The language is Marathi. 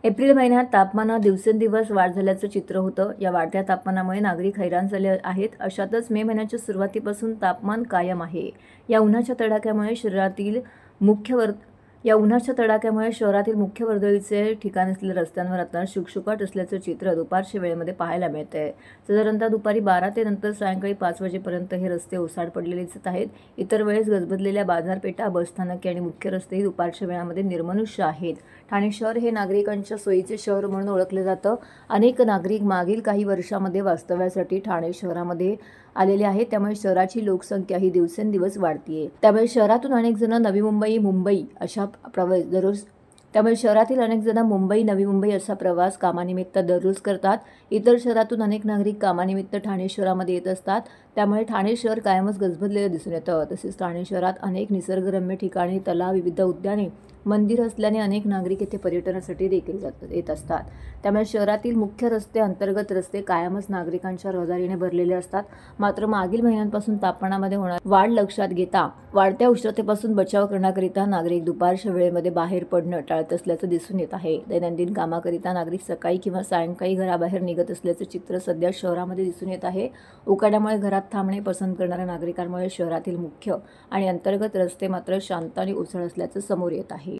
एप्रिल महिन्यात तापमानात दिवसेंदिवस वाढ झाल्याचं चित्र होतं. या वाढत्या तापमानामुळे नागरिक हैराण झाले आहेत. अशातच मे महिन्याच्या सुरुवातीपासून तापमान कायम आहे. या उन्हाच्या तडाख्यामुळे शहरातील मुख्य वर्दळीचे ठिकाण असलेल्या रस्त्यांवर आता शुकशुकाट असल्याचं चित्र दुपारच्या वेळेमध्ये पाहायला मिळतंय. साधारणतः दुपारी 12 ते नंतर सायंकाळी 5 वाजेपर्यंत हे रस्ते ओसाड पडलेले दिसत आहेत. इतर वेळेस गजबजलेल्या बाजारपेठा, बसस्थानके आणि मुख्य रस्तेही दुपारच्या वेळामध्ये निर्मनुष्य आहेत. ठाणे शहर हे नागरिकांच्या सोयीचे शहर म्हणून ओळखले जातं. अनेक नागरिक मागील काही वर्षांमध्ये वास्तव्यासाठी ठाणे शहरामध्ये आलेले आहेत. त्यामुळे शहराची लोकसंख्या ही दिवसेंदिवस वाढतीये. त्यामुळे शहरातून अनेक जण नवी मुंबई नवी मुंबई असा प्रवास कामानिमित्त दररोज करतात. इतर शहरातून अनेक नागरिक कामानिमित्त ठाणे शहरामध्ये येत असतात. त्यामुळे ठाणे शहर कायमच गजबजलेलं दिसून येतं. तसेच ठाणे शहरात अनेक निसर्गरम्य ठिकाणी, तलाव, विविध उद्याने, मंदिर असल्याने अनेक नागरिक येथे पर्यटनासाठी देखील येत असतात. त्यामुळे शहरातील मुख्य रस्ते, अंतर्गत रस्ते कायमच नागरिकांच्या रहदारीने भरलेले असतात. मात्र मागील महिन्यांपासून तापमानामध्ये होणार वाढ लक्षात घेता वाढत्या उष्णतेपासून बचाव करण्याकरिता नागरिक दुपारच्या वेळेमध्ये बाहेर पडणं टाळत असल्याचं दिसून येत आहे. दैनंदिन कामाकरिता नागरिक सकाळी किंवा सायंकाळी घराबाहेर निघत असल्याचं चित्र सध्या शहरामध्ये दिसून येत आहे. उकाड्यामुळे घरात थांबणे पसंत करणाऱ्या नागरिकांमुळे शहरातील मुख्य आणि अंतर्गत रस्ते मात्र शांत आणि उचळ असल्याचं समोर येत आहे.